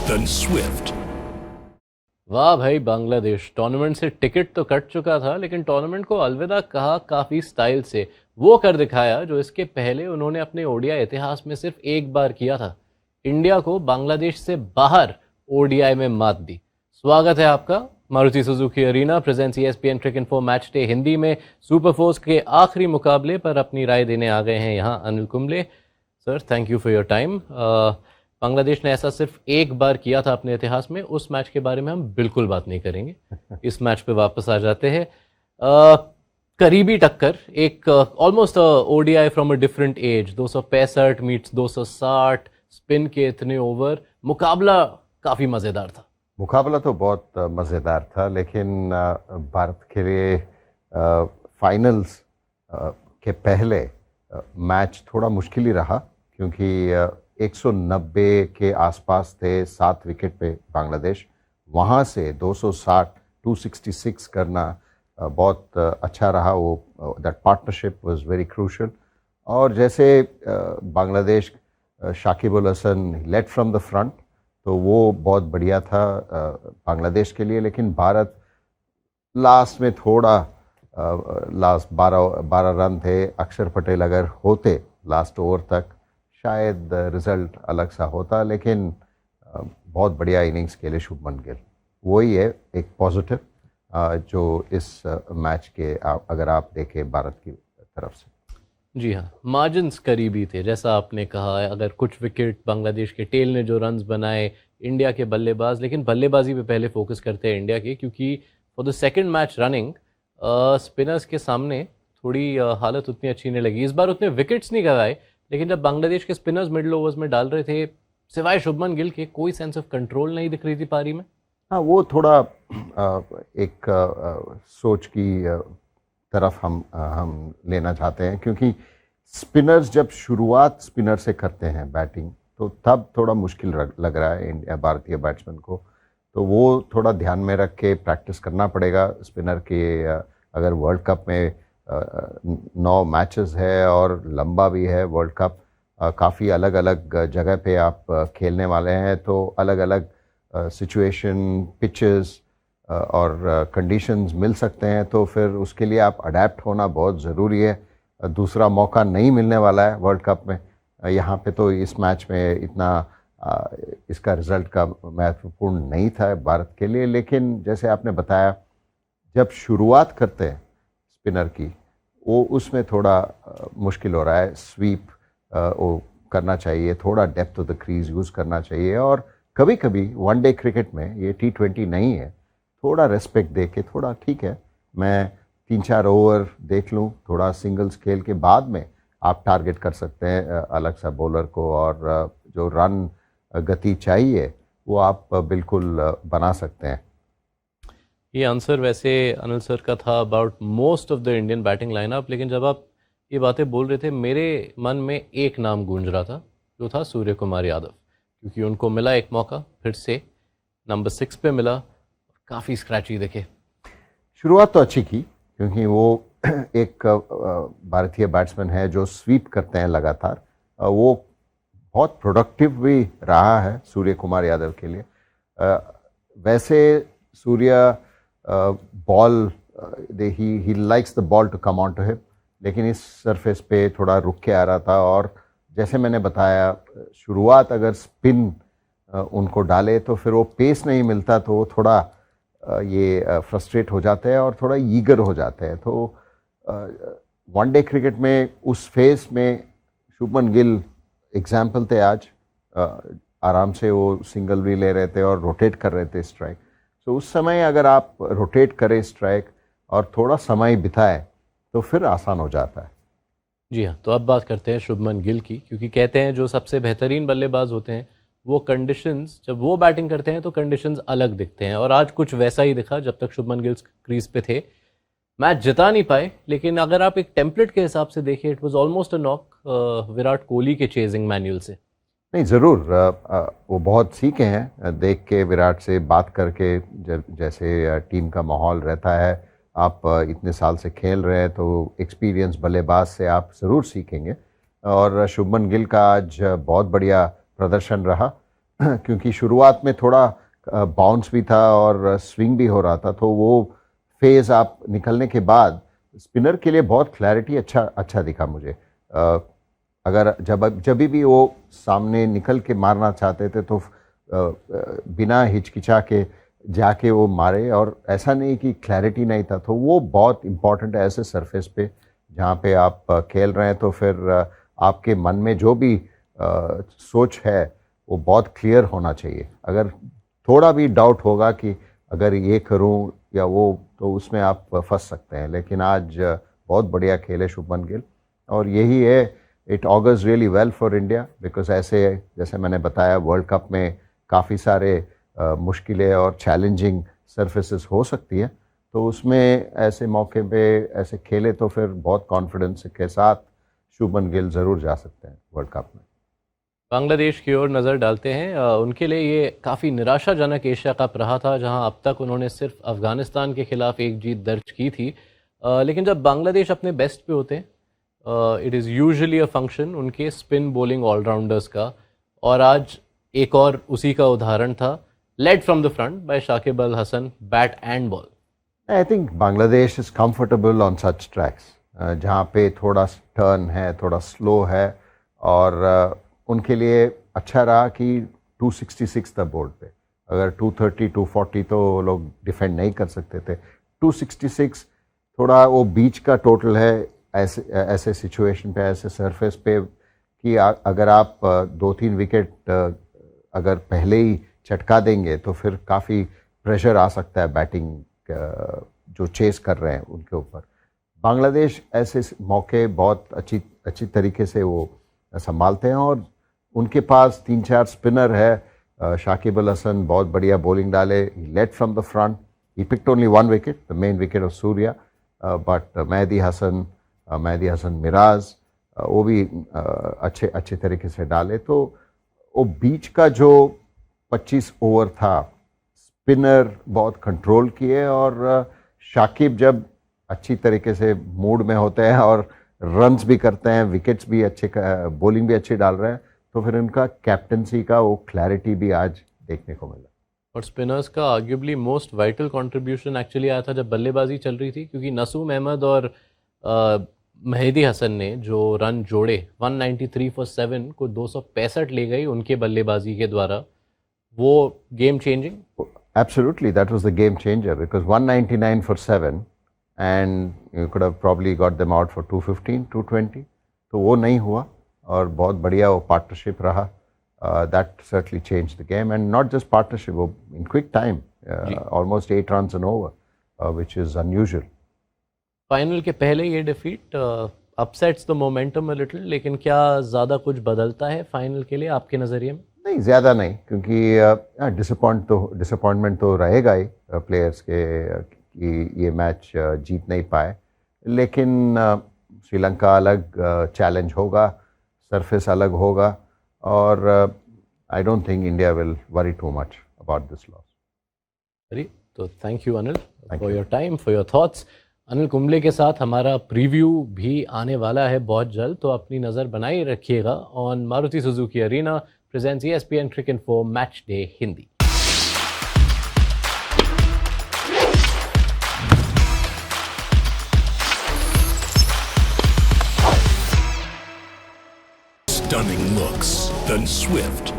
than Swift. वाह भाई, Bangladesh tournament से टिकट तो कट चुका था, लेकिन टूर्नामेंट को अलविदा कहा काफ़ी स्टाइल से। वो कर दिखाया जो इसके पहले उन्होंने अपने ओडीआई इतिहास में सिर्फ एक बार किया था। इंडिया को बांग्लादेश से बाहर ओडीआई में मात दी। स्वागत है आपका। Maruti Suzuki arena presents ESPN Cricinfo match day Hindi में सुपर फोर्स के आखिरी मुकाबले पर अपनी राय देने आ गए हैं यहाँ Anil Kumble. Sir, thank you for your time. Bangladesh ने ऐसा सिर्फ एक बार किया था अपने इतिहास में, उस मैच के बारे में हम बिल्कुल बात नहीं करेंगे। इस मैच पे वापस आ जाते हैं। करीबी टक्कर, एक almost ODI from a different age. 265 meets 260, spin के इतने ओवर, मुकाबला काफ़ी मज़ेदार था। मुकाबला तो बहुत मज़ेदार था, लेकिन भारत के लिए फाइनल्स के पहले मैच थोड़ा मुश्किल ही रहा, क्योंकि 190 के आसपास थे 7 विकेट पे बांग्लादेश। वहाँ से 266 करना बहुत अच्छा रहा। वो that partnership was very crucial. और जैसे Bangladesh Shakib Al Hasan led from the front, तो वो बहुत बढ़िया था बांग्लादेश के लिए। लेकिन भारत लास्ट में थोड़ा लास्ट 12 रन थे। अक्षर पटेल अगर होते लास्ट ओवर तक, शायद रिज़ल्ट अलग सा होता। लेकिन बहुत बढ़िया इनिंग्स खेले शुभमन गिल। वही है एक पॉजिटिव जो इस मैच के अगर आप देखें भारत की तरफ से। जी हाँ, मार्जिन्स करीबी थे, जैसा आपने कहा। अगर कुछ विकेट बांग्लादेश के टेल ने जो रन्स बनाए, इंडिया के बल्लेबाज, लेकिन बल्लेबाजी पे पहले फोकस करते हैं इंडिया के, क्योंकि for the second match running spinners के सामने थोड़ी हालत उतनी अच्छी नहीं लगी। इस बार उतने विकेट्स नहीं गवाए, लेकिन जब बांग्लादेश के स्पिनर्स मिडिल ओवर्स में डाल रहे थे, सिवाय शुभमन गिल के कोई सेंस ऑफ कंट्रोल नहीं दिख रही थी पारी में। हाँ, वो थोड़ा एक सोच की तरफ हम लेना चाहते हैं, क्योंकि स्पिनर्स जब शुरुआत स्पिनर से करते हैं बैटिंग, तो तब थोड़ा मुश्किल लग रहा है इंडिया भारतीय बैट्समैन को। तो वो थोड़ा ध्यान में रख के प्रैक्टिस करना पड़ेगा स्पिनर के। अगर वर्ल्ड कप में 9 मैचेस है और लंबा भी है वर्ल्ड कप, काफ़ी अलग अलग जगह पे आप खेलने वाले हैं, तो अलग अलग सिचुएशन, पिचेस और कंडीशंस मिल सकते हैं। तो फिर उसके लिए आप अडेप्ट होना बहुत ज़रूरी है। दूसरा मौका नहीं मिलने वाला है वर्ल्ड कप में। यहाँ पे तो इस मैच में इतना इसका रिज़ल्ट का महत्वपूर्ण नहीं था भारत के लिए। लेकिन जैसे आपने बताया, जब शुरुआत करते हैं स्पिनर की, वो उसमें थोड़ा मुश्किल हो रहा है। स्वीप वो करना चाहिए, थोड़ा depth of the crease use करना चाहिए। और कभी कभी वनडे क्रिकेट में, ये T20 नहीं है, थोड़ा रेस्पेक्ट दे के, थोड़ा ठीक है मैं 3-4 ओवर देख लूँ, थोड़ा सिंगल्स खेल के बाद में आप टारगेट कर सकते हैं अलग सा बॉलर को। और जो रन गति चाहिए वो आप बिल्कुल बना सकते हैं। ये आंसर वैसे अनिल सर का था about most of the Indian batting lineup, लेकिन जब आप ये बातें बोल रहे थे, मेरे मन में एक नाम गूंज रहा था, जो था सूर्य कुमार यादव। क्योंकि उनको मिला एक मौका, फिर से नंबर 6 पे मिला, काफ़ी स्क्रैची दिखे। शुरुआत तो अच्छी की, क्योंकि वो एक भारतीय बैट्समैन है जो स्वीप करते हैं लगातार। वो बहुत प्रोडक्टिव भी रहा है सूर्य कुमार यादव के लिए। वैसे सूर्य बॉल ही likes the ball to come on to him, लेकिन इस सरफेस पे थोड़ा रुक के आ रहा था। और जैसे मैंने बताया, शुरुआत अगर स्पिन उनको डाले तो फिर वो पेस नहीं मिलता, तो वो थोड़ा ये फ्रस्ट्रेट हो जाते हैं और थोड़ा ईगर हो जाते हैं। तो वनडे क्रिकेट में उस फेस में शुभमन गिल एग्जाम्पल थे आज। आराम से वो सिंगल भी ले रहे थे और रोटेट कर रहे थे स्ट्राइक। तो उस समय अगर आप रोटेट करें स्ट्राइक और थोड़ा समय बिताए, तो फिर आसान हो जाता है। जी हाँ, तो अब बात करते हैं शुभमन गिल की, क्योंकि कहते हैं जो सबसे बेहतरीन बल्लेबाज होते हैं, वो कंडीशंस, जब वो बैटिंग करते हैं तो कंडीशंस अलग दिखते हैं। और आज कुछ वैसा ही दिखा जब तक शुभमन गिल क्रीज पे थे। मैच जिता नहीं पाए, लेकिन अगर आप एक टेम्पलेट के हिसाब से देखें, it was almost a knock Virat Kohli के चेजिंग मैनुअल से। नहीं, ज़रूर वो बहुत सीखे हैं देख के, विराट से बात करके। जैसे टीम का माहौल रहता है, आप इतने साल से खेल रहे हैं, तो एक्सपीरियंस बल्लेबाज से आप ज़रूर सीखेंगे। और शुभमन गिल का आज बहुत बढ़िया प्रदर्शन रहा। क्योंकि शुरुआत में थोड़ा बाउंस भी था और स्विंग भी हो रहा था, तो वो फेज़ आप निकलने के बाद स्पिनर के लिए बहुत क्लैरिटी अच्छा दिखा मुझे। अगर जब भी वो सामने निकल के मारना चाहते थे तो बिना हिचकिचा के जाके वो मारे, और ऐसा नहीं कि क्लैरिटी नहीं था। तो वो बहुत इम्पॉर्टेंट है ऐसे सरफेस पे जहाँ पे आप खेल रहे हैं, तो फिर आपके मन में जो भी सोच है वो बहुत क्लियर होना चाहिए। अगर थोड़ा भी डाउट होगा कि अगर ये करूं या वो, तो उसमें आप फंस सकते हैं। लेकिन आज बहुत बढ़िया खेले शुभमन गिल, और यही है, it augurs really well for India, because ऐसे जैसे मैंने बताया वर्ल्ड कप में काफ़ी सारे मुश्किलें और चैलेंजिंग सरफेसेस हो सकती है, तो उसमें ऐसे मौके पे ऐसे खेले तो फिर बहुत कॉन्फिडेंस के साथ शुभमन गिल ज़रूर जा सकते हैं वर्ल्ड कप में। बांग्लादेश की ओर नज़र डालते हैं। उनके लिए ये काफ़ी निराशाजनक एशिया कप रहा था, जहां अब तक उन्होंने सिर्फ अफ़गानिस्तान के खिलाफ एक जीत दर्ज की थी। लेकिन जब बांग्लादेश अपने बेस्ट पे होते हैं, it is usually a function उनके स्पिन बॉलिंग ऑलराउंडर्स का, और आज एक और उसी का उदाहरण था, led from the front by Shakib Al Hasan, bat and ball. I think Bangladesh is comfortable on such tracks, जहाँ पे थोड़ा टर्न है, थोड़ा स्लो है, और उनके लिए अच्छा रहा कि 266 था बोर्ड पे। अगर 230 240 तो लोग डिफेंड नहीं कर सकते थे। 266 थोड़ा वो बीच का टोटल है ऐसे सिचुएशन पे, ऐसे सरफेस पे, कि अगर आप 2-3 विकेट अगर पहले ही चटका देंगे तो फिर काफ़ी प्रेशर आ सकता है बैटिंग जो चेस कर रहे हैं उनके ऊपर। बांग्लादेश ऐसे मौके बहुत अच्छी तरीके से वो संभालते हैं, और उनके पास 3-4 स्पिनर है। शाकिब अल हसन बहुत बढ़िया बॉलिंग डाले, led from the front, he picked only 1 wicket, the main wicket of Surya, but Mehdi Hasan Miraz वो भी अच्छे तरीके से डाले। तो वो बीच का जो 25 ओवर था, स्पिनर बहुत कंट्रोल किए, और शाकिब जब अच्छी तरीके से मूड में होते हैं और रन्स भी करते हैं, विकेट्स भी अच्छे, बॉलिंग भी अच्छी डाल रहे हैं, तो फिर उनका कैप्टनसी का वो क्लैरिटी भी आज देखने को मिला। और स्पिनर्स का arguably most vital contribution actually आया था जब बल्लेबाजी चल रही थी, क्योंकि नसूम अहमद और मेहदी हसन ने जो रन जोड़े, 193 फॉर 7 को 265 ले गई उनके बल्लेबाजी के द्वारा, वो game changing. Absolutely, that was the game changer, because 199 for 7 and you could have probably got them out for 215, 220, तो वो नहीं हुआ, और बहुत बढ़िया वो पार्टनरशिप रहा। That certainly changed the game, and not just partnership, वो in quick time, almost 8 runs and over, which is unusual. Final के पहले ये defeat upsets the momentum a little, लेकिन क्या ज़्यादा कुछ बदलता है फाइनल के लिए आपके नज़रिए में? नहीं, ज़्यादा नहीं, क्योंकि डिसअपॉइंटमेंट तो रहेगा ही प्लेयर्स के कि ये मैच जीत नहीं पाए। लेकिन श्रीलंका अलग चैलेंज होगा, सरफेस अलग होगा, और I don't think India will worry too much about this loss. चलिए, तो thank you Anil for your time, for your thoughts. Anil Kumble के साथ हमारा प्रीव्यू भी आने वाला है बहुत जल्द, तो अपनी नज़र बनाए रखिएगा on Maruti Suzuki arena presents ESPN Cricinfo match day Hindi. Stunning looks, then swift,